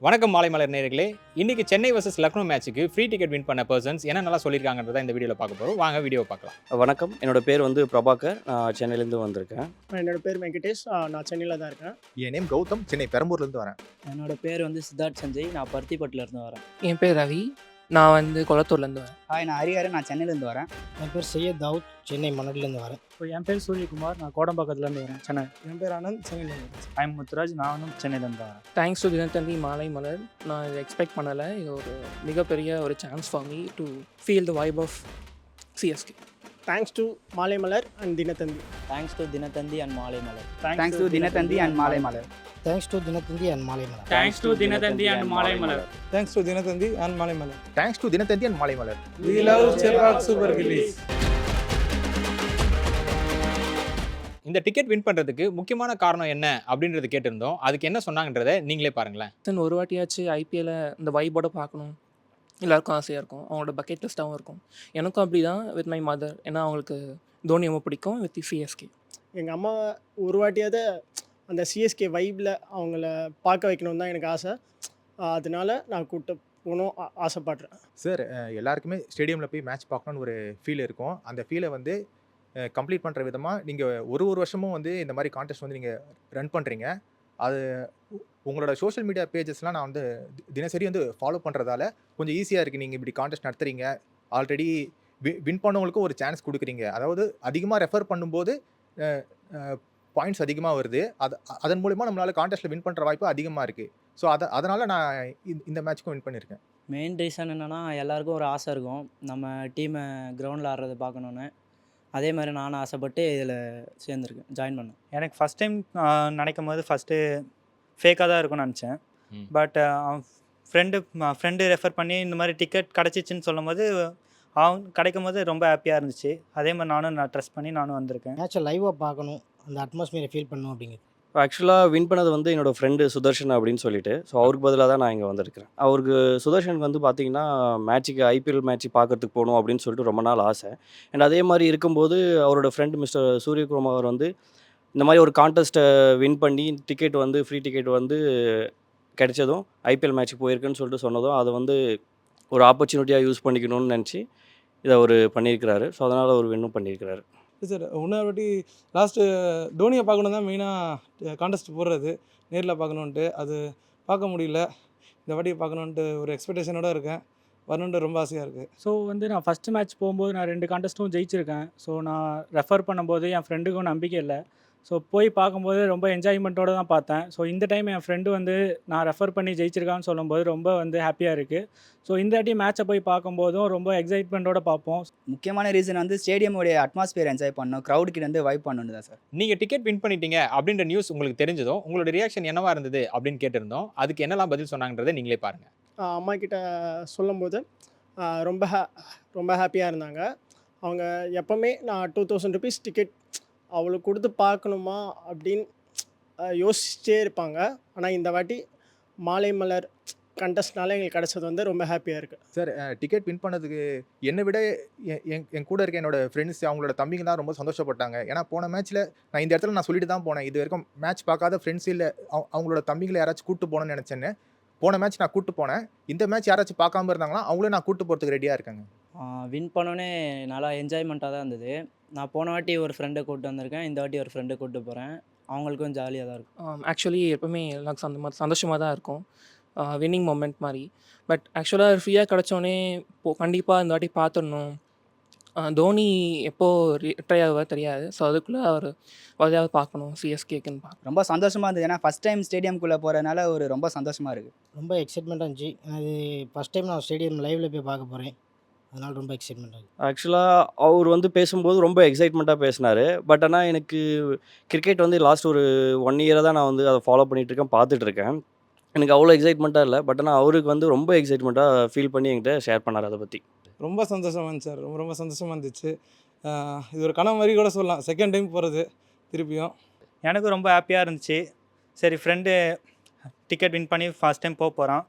வணக்கம் மாலை மலர் நேயர்களே. இன்னைக்கு சென்னை வர்சஸ் லக்னோ மேட்ச்சுக்கு ஃப்ரீ டிக்கெட் வின் பண்ண பர்சன்ஸ் என்னென்னலாம் சொல்லியிருக்காங்கன்றத இந்த வீடியோவில் பார்க்க போகிறோம். வாங்க வீடியோவை பார்க்கலாம். வணக்கம். என்னோட பேர் பிரபாகர். நான் சென்னையிலேருந்து வந்திருக்கேன். என்னோட பேர் வெங்கடேஷ். நான் சென்னையில் தான் இருக்கேன். என் நேம் கௌதம். சென்னை பெரம்பூர்லேருந்து வரேன். என்னோட பேர் சித்தார்த் சஞ்சய். நான் பருத்திப்பட்டிலேருந்து வரேன். என் பேர் ரவி. நான் குளத்தூர்லேருந்து வரேன். ஹாய், நான் ஹரிஹரன். நான் சென்னையிலேருந்து வரேன். என் பேர் சையத் தாவூத். சென்னை மணலிலேருந்து வரேன். இப்போ என் பேர் சூரியகுமார். நான் கோடம்பாக்கத்துலேருந்து வரேன், சென்னை. என் பேர் ஆனந்த். சென்னையிலேருந்து வரேன். ஐம் முத்துராஜ். நானும் சென்னையிலேருந்து வரேன். தேங்க்ஸ் டு தினத்தந்தி மாலை மலர். நான் இதை எக்ஸ்பெக்ட் பண்ணலை. இது ஒரு மிகப்பெரிய ஒரு chance for me to feel the vibe of CSK. Thanks to Maalai Malar and Dinathanthi. Thanks to Dinathanthi and Maalai Malar. Thanks to Dinathanthi and Maalai Malar. Thanks to Dinathanthi and Maalai Malar. Thanks to Dinathanthi and Maalai Malar. Thanks to Dinathanthi and Maalai Malar. Thanks to Dinathanthi and Maalai Malar. We love Chepak Super Gillies. இந்த ticket win பண்ணுறதுக்கு முக்கியமான காரணம் என்ன அப்படின்றது கேட்டிருந்தோம். அதுக்கு என்ன சொன்னாங்கன்றதை நீங்களே பாருங்களேன். ஒரு வாட்டியாச்சு ஐபிஎல்ல இந்த வைப்போட பார்க்கணும், எல்லாருக்கும் ஆசையாக இருக்கும். அவங்களோட பக்கெட் லிஸ்ட்டாகவும் இருக்கும். எனக்கும் அப்படி தான் வித் மை மதர். ஏன்னா அவங்களுக்கு தோனி ரொம்ப பிடிக்கும் வித் சிஎஸ்கே. எங்கள் அம்மா ஒரு வாட்டியாவது அந்த சிஎஸ்கே வைப்பில் அவங்கள பார்க்க வைக்கணும்னு தான் எனக்கு ஆசை. அதனால நான் கூப்பிட்டு போகணும் ஆசைப்படுறேன். சார், எல்லாருக்குமே ஸ்டேடியமில் போய் மேட்ச் பார்க்கணுன்னு ஒரு ஃபீல் இருக்கும். அந்த ஃபீலை கம்ப்ளீட் பண்ணுற விதமாக நீங்கள் ஒரு வருஷமும் இந்த மாதிரி கான்டெஸ்ட் நீங்கள் ரன் பண்ணுறீங்க. அது உங்களோட சோஷியல் மீடியா பேஜஸ்லாம் நான் தினசரி ஃபாலோ பண்ணுறதால கொஞ்சம் ஈஸியாக இருக்குது. நீங்கள் இப்படி கான்டெஸ்ட் நடத்துகிறீங்க. ஆல்ரெடி வின் பண்ணவங்களுக்கும் ஒரு சான்ஸ் கொடுக்குறீங்க. அதாவது அதிகமாக ரெஃபர் பண்ணும்போது பாயிண்ட்ஸ் அதிகமாக வருது. அதன் மூலிமா நம்மளால் கான்டெஸ்ட்டில் வின் பண்ணுற வாய்ப்பு அதிகமாக இருக்குது. ஸோ அதனால் நான் இந்த மேட்ச்க்கும் வின் பண்ணியிருக்கேன். மெயின் ரீசன் என்னென்னா, எல்லாருக்கும் ஒரு ஆசை இருக்கும் நம்ம டீமை கிரவுண்டில் ஆடுறதை பார்க்கணுன்னு. அதே மாதிரி நானும் ஆசைப்பட்டு இதில் சேர்ந்துருக்கேன், ஜாயின் பண்ணேன். எனக்கு ஃபஸ்ட் டைம் நினைக்கும் போது ஃபஸ்ட்டு ஃபேக்காக தான் இருக்கும்னு நினச்சேன். பட் ஃப்ரெண்டு ரெஃபர் பண்ணி இந்த மாதிரி டிக்கெட் கிடச்சிச்சின்னு சொல்லும் போது கிடைக்கும் போது ரொம்ப ஹாப்பியாக இருந்துச்சு. அதே மாதிரி நான் ட்ரெஸ் பண்ணி நானும் வந்திருக்கேன். மேட்சை லைவாக பார்க்கணும், அந்த அட்மாஸ்பியரை ஃபீல் பண்ணணும் அப்படிங்கிறது. ஆக்சுவலாக வின் பண்ணது என்னோட ஃப்ரெண்டு சுதர்ஷன் அப்படின்னு சொல்லிட்டு. ஸோ அவருக்கு பதிலாக தான் நான் இங்கே வந்திருக்கிறேன். அவருக்கு சுதர்ஷனுக்கு பார்த்தீங்கன்னா மேட்ச்சுக்கு ஐபிஎல் மேட்ச் பார்க்கறதுக்கு போகணும் அப்படின்னு சொல்லிட்டு ரொம்ப நாள் ஆசை. அண்ட் அதே மாதிரி இருக்கும்போது அவரோட ஃப்ரெண்டு மிஸ்டர் சூரியகுமார் இந்த மாதிரி ஒரு கான்டெஸ்ட்டை வின் பண்ணி டிக்கெட் ஃப்ரீ டிக்கெட் கிடைச்சதும் ஐபிஎல் மேட்ச்சுக்கு போயிருக்குன்னு சொல்லிட்டு சொன்னதும் அதை ஒரு ஆப்பர்ச்சுனிட்டியாக யூஸ் பண்ணிக்கணும்னு நினச்சி இதை அவர் பண்ணியிருக்கிறாரு. ஸோ அதனால் அவர் வின்னும் பண்ணியிருக்கிறாரு. சார், இன்னொரு வாட்டி லாஸ்ட்டு தோனியை பார்க்கணும் தான் மெயினாக கான்டெஸ்ட் போடுறது, நேரில் பார்க்கணுன்ட்டு. அது பார்க்க முடியல. இந்த வாட்டி பார்க்கணுன்ட்டு ஒரு எக்ஸ்பெக்டேஷனோடு இருக்கேன். வரணுன்ட்டு ரொம்ப ஆசையாக இருக்குது. ஸோ நான் ஃபஸ்ட்டு மேட்ச் போகும்போது நான் 2 கான்டெஸ்ட்டும் ஜெயிச்சிருக்கேன். ஸோ நான் ரெஃபர் பண்ணும்போது என் ஃப்ரெண்டுக்கும் நம்பிக்கை இல்லை. ஸோ போய் பார்க்கும்போது ரொம்ப என்ஜாய்மெண்ட்டோடு தான் பார்த்தேன். ஸோ இந்த டைம் என் ஃப்ரெண்டு நான் ரெஃபர் பண்ணி ஜெயிச்சிருக்கான்னு சொல்லும்போது ரொம்ப ஹாப்பியாக இருக்குது. ஸோ இந்த வாட்டி மேட்சை போய் பார்க்கும்போதும் ரொம்ப எக்ஸைட்மெண்ட்டோடு பார்ப்போம். முக்கியமான ரீசன் ஸ்டேடியமுடைய அட்மாஸ்பியர் என்ஜாய் பண்ணணும், க்ரௌட் கிட்ட வைப் பண்ணணும் தான் சார். நீங்கள் டிக்கெட் வின் பண்ணிட்டீங்க அப்படின்ற நியூஸ் உங்களுக்கு தெரிஞ்சதும் உங்களோட ரியாக்ஷன் என்னவா இருந்தது அப்படின்னு கேட்டிருந்தோம். அதுக்கு என்னெல்லாம் பதில் சொன்னாங்கன்றதை நீங்களே பாருங்கள். அம்மா கிட்ட சொல்லும்போது ரொம்ப ஹாப்பியாக இருந்தாங்க. அவங்க எப்போவுமே நான் 2000 ருபீஸ் டிக்கெட் அவளுக்கு கொடுத்து பார்க்கணுமா அப்படின்னு யோசிச்சே இருப்பாங்க. ஆனால் இந்த வாட்டி மாலை மலர் கண்டஸ்ட்னால எங்களுக்கு கிடச்சது ரொம்ப ஹாப்பியாக இருக்குது. சார், டிக்கெட் வின் பண்ணதுக்கு என்னை விட என் கூட இருக்க என்னோடய ஃப்ரெண்ட்ஸ், அவங்களோட தம்பிங்க தான் ரொம்ப சந்தோஷப்பட்டாங்க. ஏன்னா போன மேட்ச்சில் நான் இந்த இடத்துல நான் சொல்லிட்டு தான் போனேன், இது வரைக்கும் மேட்ச் பார்க்காத ஃப்ரெண்ட்ஸ் இல்லை அவங்களோட தம்பிங்களை யாராச்சும் கூப்பிட்டு போகணும்னு நினச்சேன்னு. போன மேட்ச் நான் கூப்பிட்டு போனேன். இந்த மேட்ச் யாராச்சும் பார்க்காம இருந்தாங்களா அவங்களே நான் கூப்பிட்டு போகிறதுக்கு ரெடியாக இருக்காங்க. வின் பண்ணோன்னே நல்லா என்ஜாய்மெண்ட்டாக தான் இருந்தது. நான் போன வாட்டி ஒரு ஃப்ரெண்டை கூப்பிட்டு வந்திருக்கேன். இந்த வாட்டி ஒரு ஃப்ரெண்டை கூப்பிட்டு போகிறேன். அவங்களுக்கும் ஜாலியாக தான் இருக்கும். ஆக்சுவலி எப்போவுமே எல்லாருக்கும் அந்த மாதிரி சந்தோஷமாக தான் இருக்கும், வின்னிங் மொமெண்ட் மாதிரி. பட் ஆக்சுவலாக ஃப்ரீயாக கிடச்சோன்னே கண்டிப்பாக இந்த வாட்டி பார்த்துடணும். தோனி எப்போது ரிட்டையர் ஆகுவார் தெரியாது. ஸோ அதுக்குள்ளே அவர் வரையாவது பார்க்கணும், சிஎஸ்கேக்குன்னு பார்க்கணும். ரொம்ப சந்தோஷமாக இருந்தது. ஏன்னா ஃபஸ்ட் டைம் ஸ்டேடியம்குள்ளே போகிறதுனால ரொம்ப சந்தோஷமாக இருக்குது. ரொம்ப எக்ஸைட்மெண்ட்டாக இருந்துச்சு. அது ஃபஸ்ட் டைம் நான் ஸ்டேடியம் லைவில் போய் பார்க்க போகிறேன். அதனால் ரொம்ப எக்ஸைட்மெண்ட்டாக இருக்குது. ஆக்சுவலாக அவர் பேசும்போது ரொம்ப எக்ஸைட்மெண்ட்டாக பேசினார். பட் ஆனால் எனக்கு கிரிக்கெட் லாஸ்ட் ஒரு 1 இயராக தான் நான் அதை ஃபாலோ பண்ணிகிட்ருக்கேன், பார்த்துட்ருக்கேன். எனக்கு அவ்வளோ எக்ஸைட்மெண்ட்டாக இல்லை. பட் ஆனால் அவருக்கு ரொம்ப எக்ஸைட்மெண்ட்டாக ஃபீல் பண்ணி என்கிட்ட ஷேர் பண்ணார் அதை பற்றி. ரொம்ப சந்தோஷமாக இருந்துச்சு சார். ரொம்ப சந்தோஷமாக இருந்துச்சு. இது ஒரு கனவு மாதிரி கூட சொல்லலாம், செகண்ட் டைம் போகிறது திருப்பியும். எனக்கு ரொம்ப ஹாப்பியாக இருந்துச்சு. சரி, ஃப்ரெண்டு டிக்கெட் வின் பண்ணி ஃபஸ்ட் டைம் போகிறான்,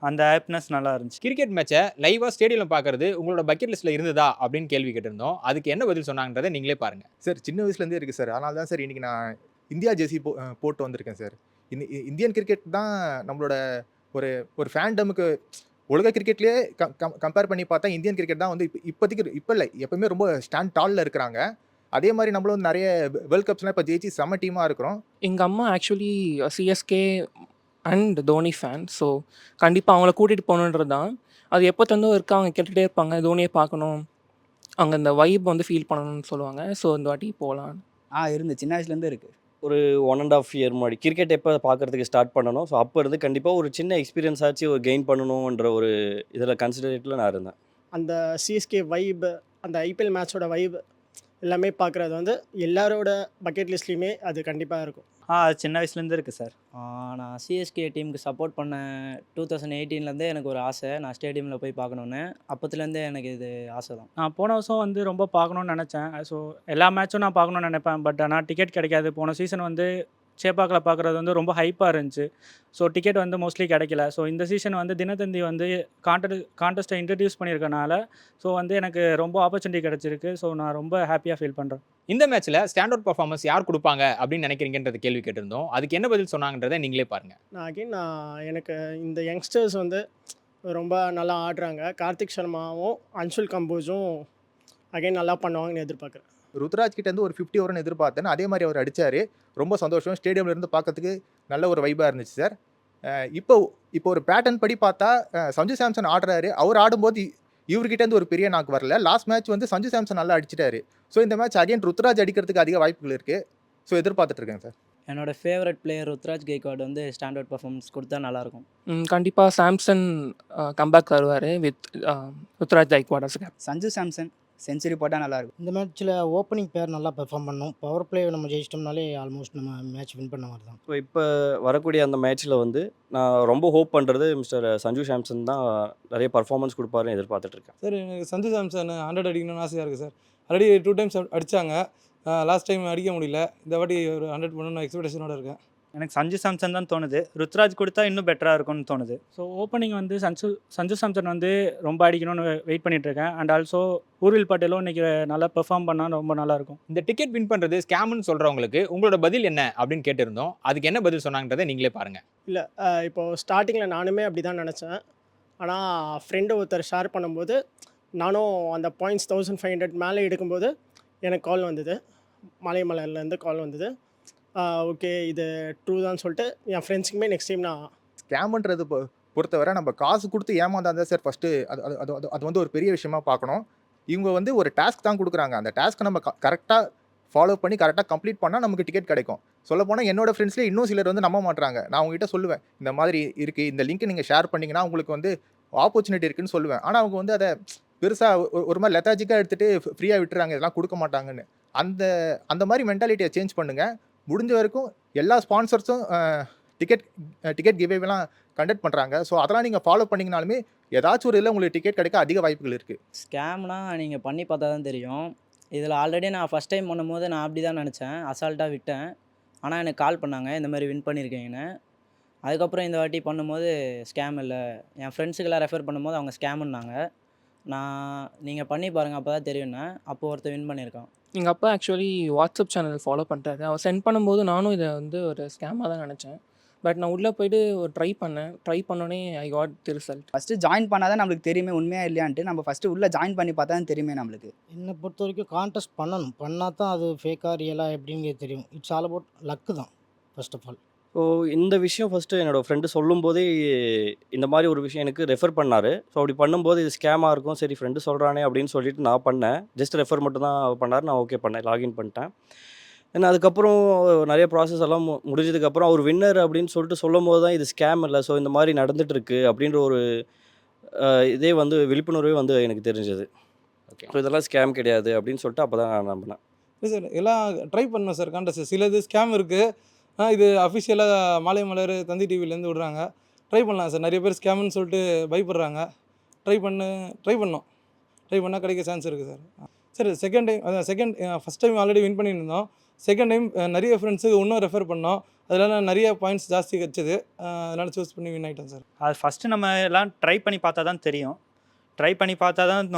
அந்த ஹாப்பினஸ் நல்லா இருந்துச்சு. கிரிக்கெட் மேட்சை லைவாக ஸ்டேடியமில் பார்க்குறது உங்களோட பக்கெட் லிஸ்ட்டில் இருந்ததா அப்படின்னு கேள்வி கேட்டிருந்தோம். அதுக்கு என்ன பதில் சொன்னாங்கன்றதை நீங்களே பாருங்கள். சார், சின்ன வயசுலேருந்தே இருக்குது சார். அதனால தான் சார் இன்றைக்கி நான் இந்தியா ஜெர்சி போட்டு வந்திருக்கேன் சார். இந்தியன் கிரிக்கெட் தான் நம்மளோட ஒரு ஒரு ஃபேண்டமுக்கு உலக கிரிக்கெட்லேயே கம்பேர் பண்ணி பார்த்தா இந்தியன் கிரிக்கெட் தான் வந்து இப்போதைக்கு இப்போ இல்லை எப்பவுமே ரொம்ப ஸ்டாண்ட் டாலில் இருக்கிறாங்க. அதே மாதிரி நம்மளும் வந்து நிறைய வேர்ல்ட் கப்ஸ்லாம் இப்போ ஜெயிச்சு செம்ம டீமாக இருக்கிறோம். எங்கள் அம்மா actually CSK and Dhoni fan. So கண்டிப்பாக அவங்கள கூட்டிகிட்டு போகணுன்றது தான். அது எப்போத்தேருந்தோ இருக்கு. அவங்க கேட்டுகிட்டே இருப்பாங்க, தோனியை பார்க்கணும், அங்கே இந்த வைப் வந்து ஃபீல் பண்ணணும்னு சொல்லுவாங்க. ஸோ இந்த வாட்டி போகலாம். இருந்து சின்ன வயசுலேருந்து இருக்குது. ஒரு 1.5 இயர் முன்னாடி கிரிக்கெட் எப்போ பார்க்குறதுக்கு ஸ்டார்ட் பண்ணணும். ஸோ அப்போ இருந்து கண்டிப்பாக ஒரு சின்ன எக்ஸ்பீரியன்ஸ் ஆச்சு ஒரு கெயின் பண்ணணுன்ற ஒரு இதில் கன்சிடரேட்டில் நான் இருந்தேன். அந்த சிஎஸ்கே வைப், அந்த ஐபிஎல் மேட்சோட வைப் எல்லாமே பார்க்குறது வந்து எல்லாரோட பக்கெட் லிஸ்ட்லேயுமே அது கண்டிப்பாக இருக்கும். சின்ன வயசுலேருந்து இருக்குது சார். நான் சிஎஸ்கே டீமுக்கு சப்போர்ட் பண்ண 2018 எனக்கு ஒரு ஆசை, நான் ஸ்டேடியமில் போய் பார்க்கணுன்னு. அப்போத்துலேருந்தே எனக்கு இது ஆசை தான். நான் போன வருஷம் வந்து ரொம்ப பார்க்கணும்னு நினச்சேன். ஸோ எல்லா மேட்சும் நான் பார்க்கணும்னு நினைப்பேன். பட் ஆனால் டிக்கெட் கிடைக்காது. போன சீசன் வந்து சேப்பாக்கில் பார்க்குறது வந்து ரொம்ப ஹைப்பாக இருந்துச்சு. ஸோ டிக்கெட் வந்து மோஸ்ட்லி கிடைக்கல. ஸோ இந்த சீசன் வந்து தினத்தந்தி வந்து கான்டெஸ்ட்டை இன்ட்ரடியூஸ் பண்ணியிருக்கனால ஸோ வந்து எனக்கு ரொம்ப ஆப்பர்ச்சுனிட்டி கிடச்சிருக்கு. ஸோ நான் ரொம்ப ஹாப்பியாக ஃபீல் பண்ணுறேன். இந்த மேட்ச்ல ஸ்டாண்ட் அவுட் பர்ஃபார்மன்ஸ் யார் கொடுப்பாங்க அப்படின்னு நினைக்கிறீங்கன்றது கேள்வி கேட்டிருந்தோம். அதுக்கு என்ன பதில் சொன்னாங்கன்றதை நீங்களே பாருங்க. எனக்கு இந்த யங்ஸ்டர்ஸ் வந்து ரொம்ப நல்லா ஆடுறாங்க. கார்த்திக் சர்மாவும் அன்சுல் கம்போஸும் நல்லா பண்ணுவாங்கன்னு எதிர்பார்க்குறேன். ருத்ராஜ் கிட்ட இருந்து ஒரு 50 ஓவர்னு எதிர்பார்த்தேன். அதே மாதிரி அவர் அடிச்சாரு. ரொம்ப சந்தோஷம். ஸ்டேடியம்ல இருந்து பார்க்கறதுக்கு நல்ல ஒரு வைபாக இருந்துச்சு சார். இப்போ ஒரு பேட்டர்ன் படி பார்த்தா சஞ்சு சாம்சன் ஆடுறாரு. அவர் ஆடும்போது இவர்கிட்ட இருந்து ஒரு பெரிய நாக்கு வரல. லாஸ்ட் மேட்ச் வந்து சஞ்சு சாம்சன் நல்லா அடிச்சிட்டாரு. ஸோ இந்த மேட்ச் அகைன் ருத்ராஜ் அடிக்கிறதுக்கு அதிக வாய்ப்புகள் இருக்குது. ஸோ எதிர்பார்த்துட்டு இருக்கேன் சார். என்னோட ஃபேவரட் பிளேயர் ருத்ராஜ் கெய்க்வாட் வந்து ஸ்டாண்ட் அவுட் பர்ஃபார்மன்ஸ் கொடுத்தா நல்லாயிருக்கும். கண்டிப்பாக சாம்சன் கம்பேக் தருவார் with Ruturaj Gaikwad as captain. Sanju Samson century போட்டால் நல்லாயிருக்கும். இந்த மேட்ச்சில் ஓப்பனிங் பேர் நல்லா பெர்ஃபார்ம் பண்ணணும். பவர் பிளே நம்ம ஜெயிச்சிட்டோம்னாலே ஆல்மோஸ்ட் நம்ம மேட்ச் வின் பண்ண மாதிரி தான். ஸோ இப்போ வரக்கூடிய அந்த மேட்ச்சில் வந்து நான் ரொம்ப ஹோப் பண்ணுறது மிஸ்டர் சஞ்சு சாம்சன் தான் நிறைய பர்ஃபார்மன்ஸ் கொடுப்பாருன்னு எதிர்பார்த்துட்ருக்கேன். சார் எனக்கு சஞ்சு சாம்சன் 100 அடிக்கணும்னு ஆசையாக இருக்குது சார். ஆல்ரெடி 2 டைம்ஸ் அடித்தாங்க. லாஸ்ட் டைம் அடிக்க முடியல. இந்த வாட்டி ஒரு 100 பண்ணணும்னு எக்ஸ்பெக்டேஷனோட இருக்கேன். எனக்கு சஞ்சு சாம்சன் தான் தோணுது. ருத்ராஜ் கொடுத்தா இன்னும் பெட்டராக இருக்கும்னு தோணுது. ஸோ ஓப்பனிங் வந்து சஞ்சு சாம்சன் வந்து ரொம்ப அடிக்கணும்னு வெயிட் பண்ணிகிட்ருக்கேன். அண்ட் ஆல்சோ ஊர்வில் பட்டேலும் இன்றைக்கி நல்லா பெர்ஃபார்ம் பண்ணால் ரொம்ப நல்லாயிருக்கும். இந்த டிக்கெட் வின் பண்ணுறது ஸ்கேம்னு சொல்கிறவங்களுக்கு உங்களோட பதில் என்ன அப்படின்னு கேட்டிருந்தோம். அதுக்கு என்ன பதில் சொன்னாங்கன்றதை நீங்களே பாருங்கள். இல்லை, இப்போது ஸ்டார்டிங்கில் நானுமே அப்படி தான் நினச்சேன். ஆனால் ஃப்ரெண்டு ஒருத்தர் ஷேர் பண்ணும்போது நானும் அந்த பாயிண்ட்ஸ் 1500 மேலே எடுக்கும்போது எனக்கு கால் வந்தது. மலைமலர்லேருந்து கால் வந்தது. ஓகே, இது ட்ரூ தான் சொல்லிட்டு என் ஃப்ரெண்ட்ஸுக்குமே நெக்ஸ்ட் டைம் நான் ஸ்கேம்ன்றது பொறுத்தவரை நம்ம காசு கொடுத்து ஏமாந்தா தான் சார் ஃபஸ்ட்டு அது வந்து ஒரு பெரிய விஷயமா பார்க்கணும். இவங்க வந்து ஒரு டாஸ்க் தான் கொடுக்குறாங்க. அந்த டாஸ்க்கை நம்ம கரெக்டாக ஃபாலோ பண்ணி கரெக்டாக கம்ப்ளீட் பண்ணால் நமக்கு டிக்கெட் கிடைக்கும். சொல்லப்போனால் என்னோட ஃப்ரெண்ட்ஸ்லேயே இன்னும் சிலர் வந்து நம்ப மாட்றாங்க. நான் அவங்ககிட்ட சொல்லுவேன், இந்த மாதிரி இருக்குது, இந்த லிங்க் நீங்கள் ஷேர் பண்ணிங்கன்னா உங்களுக்கு வந்து ஆப்பர்ச்சுனிட்டி இருக்குன்னு சொல்லுவேன். ஆனால் அவங்க வந்து அதை பெருசாக ஒரு மாதிரி லெத்தாஜிக்காக எடுத்துகிட்டு ஃப்ரீயாக விட்டுறாங்க, இதெல்லாம் கொடுக்க மாட்டாங்கன்னு. அந்த மாதிரி மென்டாலிட்டியை சேஞ்ச் பண்ணுங்கள். முடிஞ்ச வரைக்கும் எல்லா ஸ்பான்சர்ஸும் டிக்கெட் கிவேலாம் கண்டக்ட் பண்ணுறாங்க. ஸோ அதெல்லாம் நீங்கள் ஃபாலோ பண்ணிங்கனாலுமே ஏதாச்சும் ஒரு இதில் உங்களுக்கு டிக்கெட் கிடைக்க அதிக வாய்ப்புகள் இருக்குது. ஸ்கேம்னா நீங்கள் பண்ணி பார்த்தா தான் தெரியும். இதில் ஆல்ரெடி நான் ஃபஸ்ட் டைம் பண்ணும்போது நான் அப்படி தான் நினச்சேன், அசால்ட்டாக விட்டேன். ஆனால் எனக்கு கால் பண்ணாங்க, இந்த மாதிரி வின் பண்ணியிருக்கீங்கன்னு. அதுக்கப்புறம் இந்த வாட்டி பண்ணும்போது ஸ்கேம் இல்லை, என் ஃப்ரெண்ட்ஸுக்கெல்லாம் ரெஃபர் பண்ணும்போது அவங்க ஸ்கேம்னாங்க. நீங்கள் பண்ணி பாருங்கள் அப்போ தான் தெரியும்னா. அப்போ ஒருத்தர் வின் பண்ணியிருக்கான். எங்கள் அப்பா ஆக்சுவலி வாட்ஸ்அப் சேனல் ஃபாலோ பண்ணிட்டாரு. அவர் சென்ட் பண்ணும்போது நானும் இதை வந்து ஒரு ஸ்கேமாக தான் நினச்சேன். பட் நான் உள்ளே போய்ட்டு ஒரு ட்ரை பண்ணோன்னே I got the result. First join பண்ணால் தான் நம்மளுக்கு தெரியுமே உண்மையாக இல்லையான்ட்டு. நம்ம ஃபஸ்ட்டு உள்ளே ஜாயின் பண்ணி பார்த்தா தான் தெரியுமே நம்மளுக்கு. என்னை பொறுத்த வரைக்கும் கான்டெஸ்ட் பண்ணணும். பண்ணால் தான் அது ஃபேக்காக ரியலாக எப்படிங்கிறது தெரியும். இட்ஸ் ஆல் அபவுட் லக்கு தான் ஃபர்ஸ்ட் ஆஃப் ஆல். ஸோ இந்த விஷயம் ஃபஸ்ட்டு என்னோடய ஃப்ரெண்டு சொல்லும்போதே இந்த மாதிரி ஒரு விஷயம் எனக்கு ரெஃபர் பண்ணார். ஸோ அப்படி பண்ணும்போது இது ஸ்கேமாக இருக்கும், சரி ஃப்ரெண்டு சொல்கிறானே அப்படின்னு சொல்லிட்டு நான் பண்ணேன். ஜஸ்ட் ரெஃபர் மட்டும் தான் பண்ணார். நான் ஓகே பண்ணேன், லாகின் பண்ணிட்டேன். ஏன்னா அதுக்கப்புறம் நிறைய ப்ராசஸ் எல்லாம் முடிஞ்சதுக்கப்புறம் அவர் வின்னர் அப்படின்னு சொல்லிட்டு சொல்லும் போது தான் இது ஸ்கேம் இல்லை, ஸோ இந்த மாதிரி நடந்துகிட்ருக்கு அப்படின்ற ஒரு இதே வந்து விழிப்புணர்வே வந்து எனக்கு தெரிஞ்சது. ஓகே, ஸோ இதெல்லாம் ஸ்கேம் கிடையாது அப்படின்னு சொல்லிட்டு அப்போ தான் நான் நம்பினேன். இல்லை சார், எல்லாம் ட்ரை பண்ணோம் சார் கான்டெஸ்ட். சிலது ஸ்கேம் இருக்குது. இது அஃபிஷியலாக மாலை மலர் தந்தி டிவிலேருந்து விடுறாங்க. ட்ரை பண்ணலாம் சார். நிறைய பேர் ஸ்கேம்னு சொல்லிட்டு பயப்படுறாங்க. ட்ரை பண்ணால் கிடைக்க சான்ஸ் இருக்குது sir. Second time first time already win பண்ணியிருந்தோம். செகண்ட் டைம் நிறைய ஃப்ரெண்ட்ஸுக்கு இன்னும் ரெஃபர் பண்ணோம். அதனால் நிறைய பாயிண்ட்ஸ் ஜாஸ்தி கிடச்சிது. அதனால் சூஸ் பண்ணி வின் ஆகிட்டேன் சார். அது ஃபஸ்ட்டு நம்ம எல்லாம் ட்ரை பண்ணி பார்த்தா தான் தெரியும். ட்ரை பண்ணி பார்த்தா தான்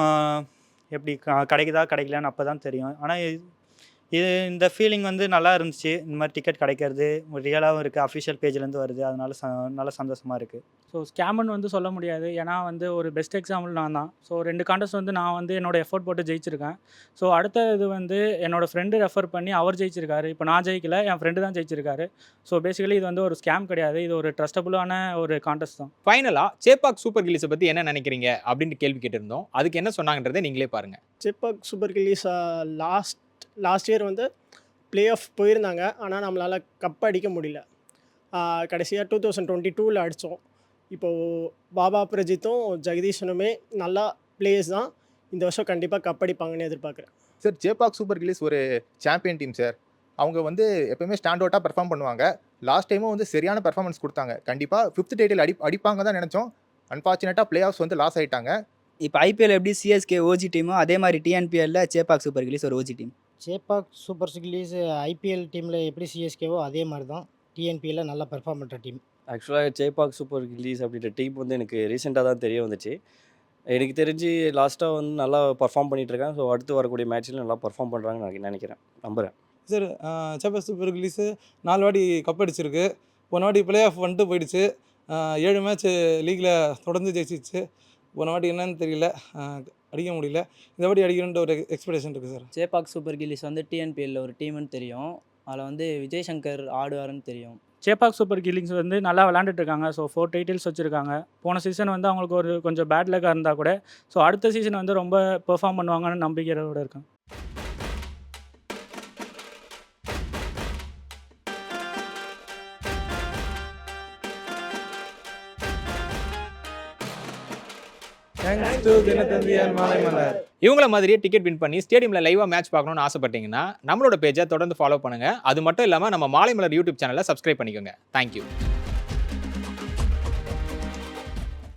எப்படி கிடைக்குதா கிடைக்கலான்னு அப்போ தான் தெரியும். ஆனால் இந்த ஃபீலிங் வந்து நல்லா இருந்துச்சு. இந்த மாதிரி டிக்கெட் கிடைக்கிறது ரியலாகவும் இருக்குது, அஃபிஷியல் பேஜ்லேருந்து வருது. அதனால நல்ல சந்தோஷமாக இருக்குது. ஸோ ஸ்கேம்னு வந்து சொல்ல முடியாது. ஏன்னா வந்து ஒரு பெஸ்ட் எக்ஸாம்பிள் நான் தான். ஸோ 2 கான்டெஸ்ட் வந்து நான் வந்து என்னோட எஃபோர்ட் போட்டு ஜெயிச்சிருக்கேன். ஸோ அடுத்த இது வந்து என்னோட ஃப்ரெண்டு ரெஃபர் பண்ணி அவர் ஜெயிச்சிருக்காரு. இப்போ நான் ஜெயிக்கல, என் ஃப்ரெண்டு தான் ஜெயிச்சிருக்காரு. ஸோ பேசிக்கலி இது வந்து ஒரு ஸ்கேம் கிடையாது. இது ஒரு ட்ரஸ்டபுளான ஒரு கான்டெஸ்ட் தான். ஃபைனலா சேப்பாக் சூப்பர் கில்லிஸை பத்தி என்ன நினைக்கிறீங்க அப்படின்னு கேள்வி கேட்டிருந்தோம். அதுக்கு என்ன சொன்னாங்கன்றதை நீங்களே பாருங்க. Chepauk super gillies last year வந்து ப்ளே ஆஃப் போயிருந்தாங்க. ஆனால் நம்மளால் கப் அடிக்க முடியல. கடைசியாக 2022ல் அடித்தோம். இப்போது பாபா பிரஜித்தும் ஜெகதீஷனுமே நல்லா பிளேயர்ஸ் தான். இந்த வருஷம் கண்டிப்பாக கப் அடிப்பாங்கன்னு எதிர்பார்க்குறேன். சார் சேப்பாக் சூப்பர் கில்லிஸ் ஒரு சாம்பியன் டீம் சார். அவங்க வந்து எப்பவுமே ஸ்டாண்ட் அவுட்டாக பெர்ஃபார்ம் பண்ணுவாங்க. லாஸ்ட் டைமும் வந்து சரியான பெர்ஃபார்மன்ஸ் கொடுத்தாங்க. கண்டிப்பாக 5th டைட்டில் அடிப்பாங்க தான் நினச்சோம். அன்ஃபார்ச்சுனேட்டாக பிளே ஆஃப்ஸ் வந்து லாஸ் ஆகிட்டாங்க. இப்போ ஐபிஎல் எப்படி சிஎஸ்கே ஓஜி டீமோ அதே மாதிரி டிஎன்பிஎல்ல சேப்பாக் சூப்பர் கில்லிஸ் ஒரு OG team. Chepauk super gillies IPL டீமில் எப்படி சிஎஸ்கேவோ அதே மாதிரி தான் டிஎன்பியில் நல்லா பெர்ஃபார்ம் பண்ணுற டீம். ஆக்சுவலாக சேப்பாக் சூப்பர் கில்லிஸ் அப்படின்ற டீம் வந்து எனக்கு ரீசெண்டாக தான் தெரிய வந்துச்சு. எனக்கு தெரிஞ்சு லாஸ்ட்டாக வந்து நல்லா பர்ஃபார்ம் பண்ணிகிட்ருக்கேன். ஸோ அடுத்து வரக்கூடிய மேட்ச்சில் நல்லா பர்ஃபார்ம் பண்ணுறாங்கன்னு நான் நினைக்கிறேன், நம்புகிறேன். சார் சேப்பாக் சூப்பர் கில்லிஸு 4 வாட்டி கப் அடிச்சிருக்கு. போன வாட்டி பிளே ஆஃப் வந்துட்டு போயிடுச்சு. 7 மேட்ச் லீக்கில் தொடர்ந்து ஜெயிச்சிச்சு. போன வாட்டி என்னன்னு தெரியல, அடிக்க முடியல. இந்த வாட்டி அடிக்கணுன்ற ஒரு எக்ஸ்பெக்டேஷன் இருக்குது சார். சேப்பாக் சூப்பர் கில்லிஸ் வந்து டிஎன்பிஎல்ல ஒரு டீம்னு தெரியும். அதில் வந்து விஜய் சங்கர் ஆடுவாருன்னு தெரியும். சேப்பாக் சூப்பர் கில்லிங்ஸ் வந்து நல்லா விளையாண்டுட்டு இருக்காங்க. ஸோ 4 டைட்டில்ஸ் வச்சுருக்காங்க. போன சீசன் வந்து அவங்களுக்கு ஒரு கொஞ்சம் பேட் லக்காக இருந்தால் கூட ஸோ அடுத்த சீசன் வந்து ரொம்ப பெர்ஃபார்ம் பண்ணுவாங்கன்னு நம்பிக்கையோட இருக்கேன். Thanks to Dinathanthi and Maalai மலர். இவங்கள மாதிரியே டிக்கெட் வின் பண்ணி ஸ்டேடியம்ல லைவா மேட்ச் பார்க்கணும்னு ஆசைப்பட்டீங்கன்னா நம்மளோட பேஜை தொடர்ந்து ஃபாலோ பண்ணுங்க. அது மட்டும் இல்லாமல் நம்ம மாலை மலர் யூடியூப் சேனலை சப்ஸ்கிரைப் பண்ணிக்கோங்க. தேங்க்யூ.